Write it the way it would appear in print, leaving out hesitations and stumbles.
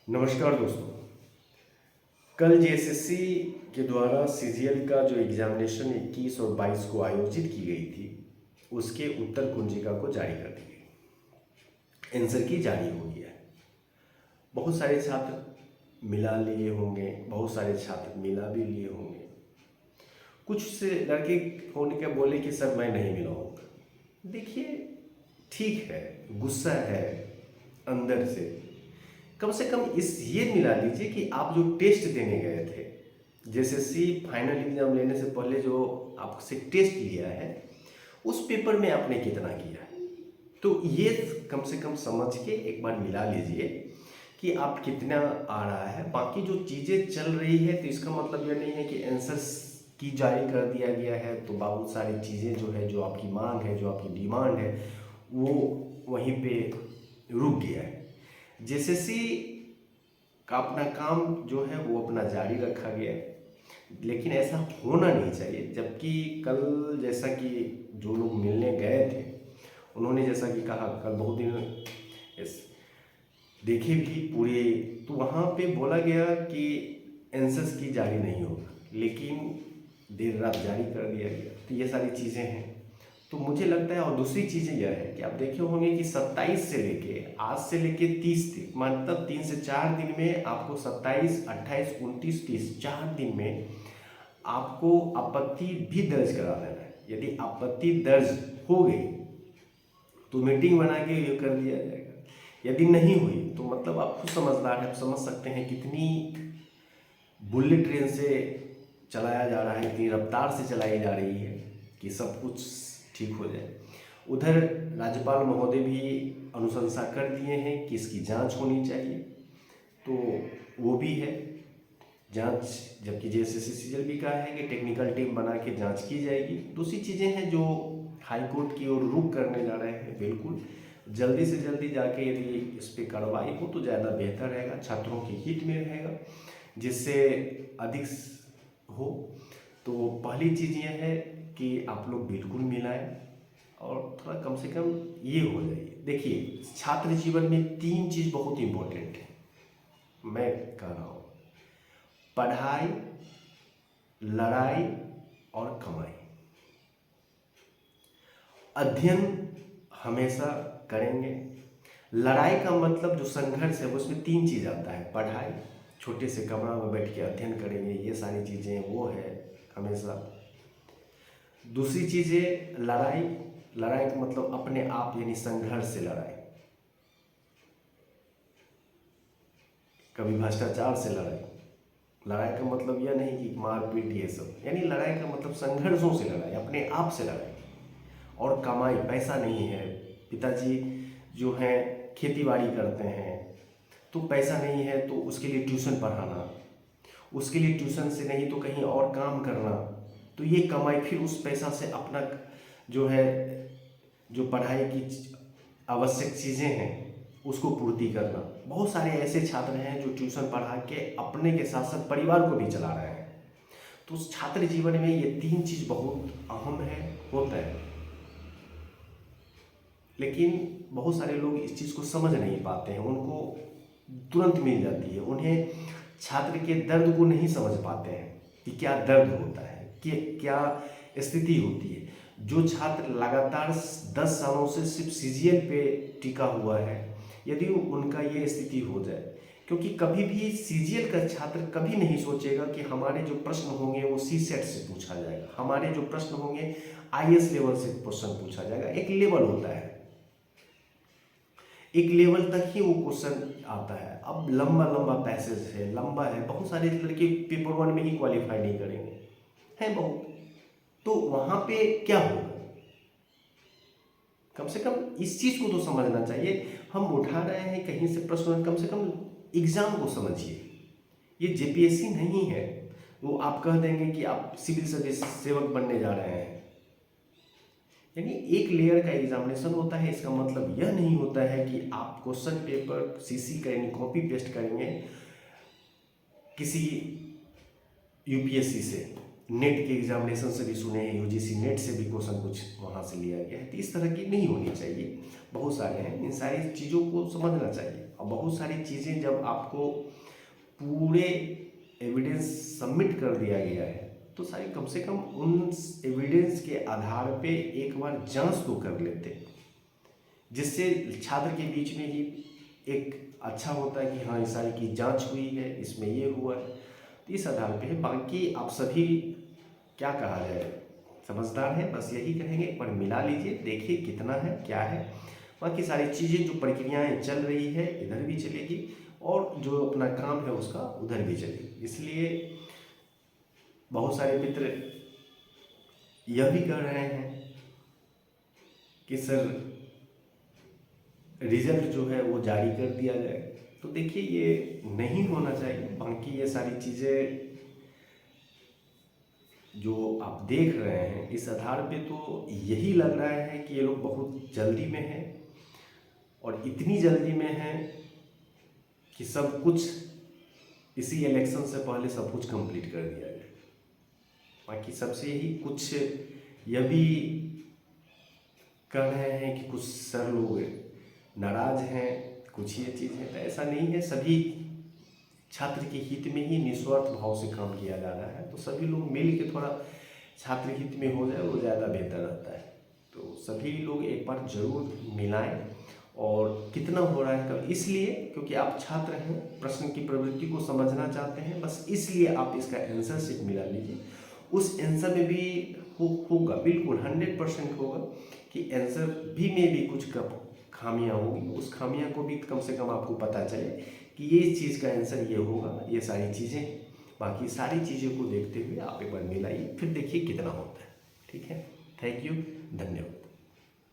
नमस्कार दोस्तों। कल जेएसएससी के द्वारा सीजीएल का जो एग्जामिनेशन 21 और 22 को आयोजित की गई थी, उसके उत्तर कुंजिका को जारी कर दी गई। आंसर की जारी हो गया है। बहुत सारे छात्र मिला लिए होंगे, बहुत सारे छात्र मिला भी लिए होंगे। कुछ से लड़के होने के बोले कि सर मैं नहीं मिलाऊंगा। देखिए, ठीक है, गुस्सा है अंदर से कम इस ये मिला लीजिए कि आप जो टेस्ट देने गए थे, जेएसएससी फाइनल एग्जाम लेने से पहले जो आपसे टेस्ट लिया है, उस पेपर में आपने कितना किया है। तो ये कम से कम समझ के एक बार मिला लीजिए कि आप कितना आ रहा है। बाकी जो चीज़ें चल रही है, तो इसका मतलब यह नहीं है कि आंसर्स की जारी कर दिया गया है तो बहुत सारी चीज़ें जो है, जो आपकी मांग है, जो आपकी डिमांड है, वो वहीं पे रुक गया है। जेएसएससी का अपना काम जो है वो अपना जारी रखा गया है, लेकिन ऐसा होना नहीं चाहिए। जबकि कल जैसा कि जो लोग मिलने गए थे, उन्होंने जैसा कि कहा, कल बहुत दिन देखे भी पूरे, तो वहाँ पे बोला गया कि आंसर्स की जारी नहीं होगा, लेकिन देर रात जारी कर दिया गया। तो ये सारी चीज़ें हैं। तो मुझे लगता है, और दूसरी चीज़ें यह है कि आप देखे होंगे कि 27 से लेके आज से लेके 30 तक, मतलब 3 से 4 दिन में आपको 27, 28, 29, 30 4 दिन में आपको आपत्ति भी दर्ज करा देना है। यदि आपत्ति दर्ज हो गई तो मीटिंग बना के ये कर दिया जाएगा। यदि नहीं हुई तो मतलब आप खुद समझदार हैं, आप समझ सकते हैं कितनी बुलेट ट्रेन से चलाया जा रहा है, इतनी रफ्तार से चलाई जा रही है कि सब कुछ ठीक हो जाए। उधर राज्यपाल महोदय भी अनुशंसा कर दिए हैं कि इसकी जांच होनी चाहिए, तो वो भी है जांच। जबकि जेएसएससी सीजीएल भी कहा है कि टेक्निकल टीम बना के जांच की जाएगी। दूसरी चीज़ें हैं जो हाई कोर्ट की ओर रुख करने जा रहे हैं, बिल्कुल जल्दी से जल्दी जाके यदि इस पर कार्रवाई हो तो ज़्यादा बेहतर रहेगा, छात्रों की हित में रहेगा, जिससे अधिक हो। तो पहली चीज़ यह है कि आप लोग बिल्कुल मिलाएं और थोड़ा कम से कम ये हो जाइए। देखिए, छात्र जीवन में 3 चीज़ बहुत इम्पोर्टेंट है, मैं कह रहा हूँ: पढ़ाई, लड़ाई और कमाई। अध्ययन हमेशा करेंगे। लड़ाई का मतलब जो संघर्ष है, उसमें 3 चीज़ आता है: पढ़ाई, छोटे से कमरा में बैठ के अध्ययन करेंगे, ये सारी चीज़ें वो है हमेशा। दूसरी चीज़ है लड़ाई। लड़ाई का मतलब अपने आप, यानी संघर्ष से लड़ाई। कभी भ्रष्टाचार से लड़ाई। लड़ाई का मतलब यह नहीं कि मारपीट ये सब, यानी लड़ाई का मतलब संघर्षों से लड़ाई, अपने आप से लड़ाई। और कमाई, पैसा नहीं है, पिताजी जो हैं खेती बाड़ी करते हैं, तो पैसा नहीं है तो उसके लिए ट्यूशन पढ़ाना, उसके लिए ट्यूशन से नहीं तो कहीं और काम करना, तो ये कमाई। फिर उस पैसा से अपना जो है, जो पढ़ाई की आवश्यक चीज़ें हैं उसको पूर्ति करना। बहुत सारे ऐसे छात्र हैं जो ट्यूशन पढ़ा के अपने के साथ साथ परिवार को भी चला रहे हैं। तो उस छात्र जीवन में ये 3 चीज़ बहुत अहम है, होता है। लेकिन बहुत सारे लोग इस चीज़ को समझ नहीं पाते हैं, उनको तुरंत मिल जाती है, उन्हें छात्र के दर्द को नहीं समझ पाते हैं कि क्या दर्द होता है, कि क्या स्थिति होती है। जो छात्र लगातार 10 सालों से सिर्फ सीजीएल पे टिका हुआ है, यदि उनका ये स्थिति हो जाए, क्योंकि कभी भी सीजीएल का छात्र कभी नहीं सोचेगा कि हमारे जो प्रश्न होंगे वो सीसेट से पूछा जाएगा, हमारे जो प्रश्न होंगे आईएएस लेवल से प्रश्न पूछा जाएगा। एक लेवल होता है, एक लेवल तक ही वो क्वेश्चन आता है। अब लंबा लंबा पैसेज है, लंबा है, बहुत सारे लड़के पेपर 1 में ही क्वालिफाई नहीं करेंगे, है बहुत। तो वहाँ पे क्या होगा, कम से कम इस चीज़ को तो समझना चाहिए। हम उठा रहे हैं कहीं से प्रश्न, कम से कम एग्ज़ाम को समझिए। ये जेपीएससी नहीं है, वो आप कह देंगे कि आप सिविल सर्विस सेवक बनने जा रहे हैं। यानी एक लेयर का एग्जामिनेशन होता है। इसका मतलब यह नहीं होता है कि आप क्वेश्चन पेपर सीसी करेंगे, कॉपी पेस्ट करेंगे किसी यूपीएससी से। नेट के एग्जामिनेशन से भी सुने हैं, यूजीसी नेट से भी क्वेश्चन कुछ वहाँ से लिया गया है। तो इस तरह की नहीं होनी चाहिए, बहुत सारे हैं, इन सारी चीज़ों को समझना चाहिए। और बहुत सारी चीज़ें जब आपको पूरे एविडेंस सबमिट कर दिया गया है तो सारी कम से कम उन एविडेंस के आधार पे एक बार जांच तो कर लेते, जिससे छात्र के बीच में ही एक अच्छा होता है कि हाँ इस सारी की जांच हुई है, इसमें ये हुआ है, तो इस आधार पे है। बाकी आप सभी क्या कहा जाए, समझदार हैं, बस यही कहेंगे एक बार मिला लीजिए, देखिए कितना है क्या है। बाकी सारी चीज़ें जो प्रक्रियाएं चल रही है इधर भी चलेगी और जो अपना काम है उसका उधर भी चलेगी। इसलिए बहुत सारे मित्र यह भी कह रहे हैं कि सर रिजल्ट जो है वो जारी कर दिया जाए, तो देखिए ये नहीं होना चाहिए। बाकी ये सारी चीज़ें जो आप देख रहे हैं इस आधार पे तो यही लग रहा है कि ये लोग बहुत जल्दी में हैं और इतनी जल्दी में हैं कि सब कुछ इसी इलेक्शन से पहले सब कुछ कंप्लीट कर दिया जाए। बाकी सबसे यही कुछ यह भी कह रहे हैं कि कुछ सर लोग नाराज हैं, कुछ ये चीज़ है, तो ऐसा नहीं है। सभी छात्र के हित में ही निस्वार्थ भाव से काम किया जा रहा है, तो सभी लोग मिल के थोड़ा छात्र हित में हो जाए वो ज़्यादा बेहतर रहता है। तो सभी लोग एक बार जरूर मिलाएं और कितना हो रहा है कब, इसलिए क्योंकि आप छात्र हैं, प्रश्न की प्रवृत्ति को समझना चाहते हैं, बस इसलिए आप इसका आंसर शीट मिला लीजिए। उस आंसर में भी होगा बिल्कुल 100% होगा कि आंसर भी में भी कुछ खामियां होंगी, उस खामियां को भी कम से कम आपको पता चले कि ये इस चीज़ का आंसर ये होगा, ये सारी चीज़ें। बाकी सारी चीज़ों को देखते हुए आप एक बार मिलाइए, फिर देखिए कितना होता है। ठीक है, थैंक यू, धन्यवाद।